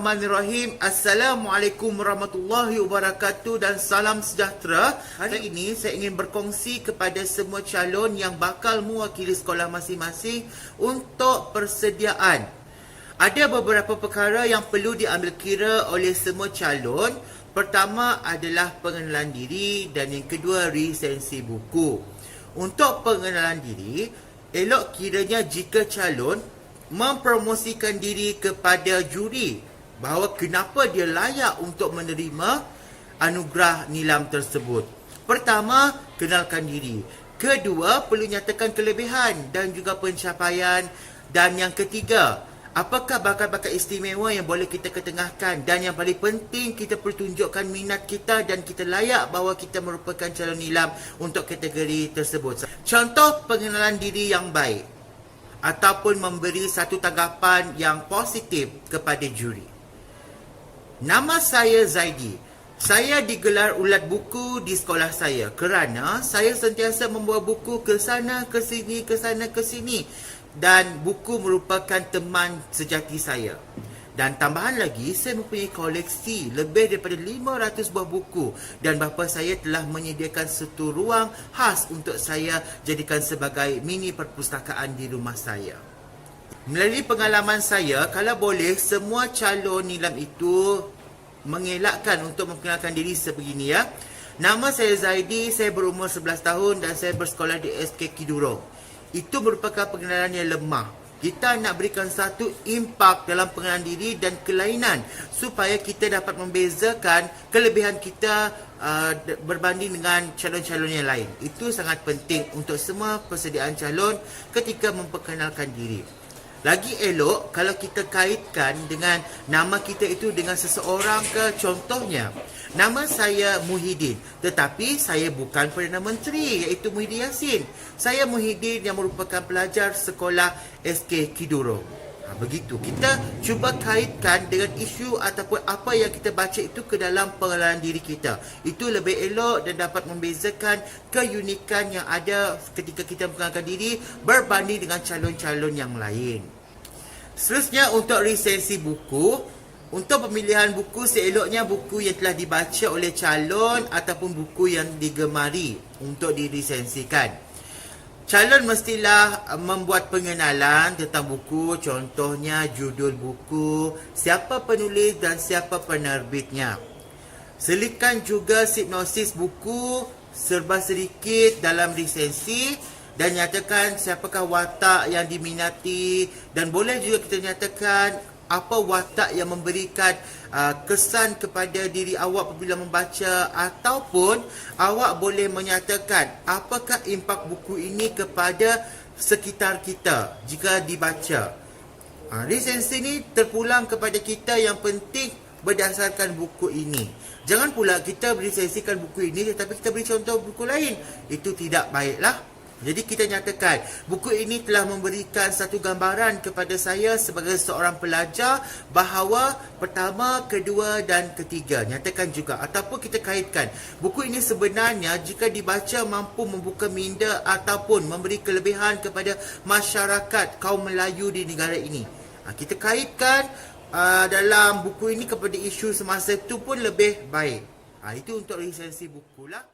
Bismillahirrahmanirrahim. Assalamualaikum warahmatullahi wabarakatuh dan salam sejahtera. Hari ini saya ingin berkongsi kepada semua calon yang bakal mewakili sekolah masing-masing untuk persediaan. Ada beberapa perkara yang perlu diambil kira oleh semua calon. Pertama adalah pengenalan diri dan yang kedua resensi buku. Untuk pengenalan diri, elok kiranya jika calon mempromosikan diri kepada juri bahawa kenapa dia layak untuk menerima anugerah nilam tersebut. Pertama, kenalkan diri. Kedua, perlu nyatakan kelebihan dan juga pencapaian. Dan yang ketiga, apakah bakat-bakat istimewa yang boleh kita ketengahkan. Dan yang paling penting, kita perlu tunjukkan minat kita dan kita layak bahawa kita merupakan calon nilam untuk kategori tersebut. Contoh pengenalan diri yang baik ataupun memberi satu tanggapan yang positif kepada juri. Nama saya Zaidi. Saya digelar ulat buku di sekolah saya kerana saya sentiasa membawa buku ke sana, ke sini, ke sana, ke sini. Dan buku merupakan teman sejati saya. Dan tambahan lagi, saya mempunyai koleksi lebih daripada 500 buah buku. Dan bapa saya telah menyediakan satu ruang khas untuk saya jadikan sebagai mini perpustakaan di rumah saya. Melalui pengalaman saya, kalau boleh, semua calon nilam itu mengelakkan untuk memperkenalkan diri sebegini ya. Nama saya Zaidi, saya berumur 11 tahun dan saya bersekolah di SK Kidurong. Itu merupakan pengenalan yang lemah. Kita nak berikan satu impak dalam pengenalan diri dan kelainan supaya kita dapat membezakan kelebihan kita berbanding dengan calon-calon yang lain. Itu sangat penting untuk semua persediaan calon ketika memperkenalkan diri. Lagi elok kalau kita kaitkan dengan nama kita itu dengan seseorang ke, contohnya nama saya Muhyiddin, tetapi saya bukan Perdana Menteri iaitu Muhyiddin Yassin. Saya Muhyiddin yang merupakan pelajar sekolah SK Kidurong. Begitu, kita cuba kaitkan dengan isu ataupun apa yang kita baca itu ke dalam pengenalan diri kita. Itu lebih elok dan dapat membezakan keunikan yang ada ketika kita memperkenalkan diri berbanding dengan calon-calon yang lain. Seterusnya, untuk resensi buku. Untuk pemilihan buku, seeloknya buku yang telah dibaca oleh calon ataupun buku yang digemari untuk diresensikan. Calon mestilah membuat pengenalan tentang buku, contohnya judul buku, siapa penulis dan siapa penerbitnya. Selitkan juga hipnosis buku serba sedikit dalam resensi dan nyatakan siapakah watak yang diminati dan boleh juga kita nyatakan apa watak yang memberikan kesan kepada diri awak apabila membaca, ataupun awak boleh menyatakan apakah impak buku ini kepada sekitar kita jika dibaca. Resensi ini terpulang kepada kita yang penting berdasarkan buku ini. Jangan pula kita beresensikan buku ini tetapi kita beri contoh buku lain. Itu tidak baiklah. Jadi kita nyatakan buku ini telah memberikan satu gambaran kepada saya sebagai seorang pelajar bahawa pertama, kedua dan ketiga. Nyatakan juga ataupun kita kaitkan buku ini sebenarnya jika dibaca mampu membuka minda ataupun memberi kelebihan kepada masyarakat kaum Melayu di negara ini. Kita kaitkan dalam buku ini kepada isu semasa itu pun lebih baik. Itu untuk resensi buku lah.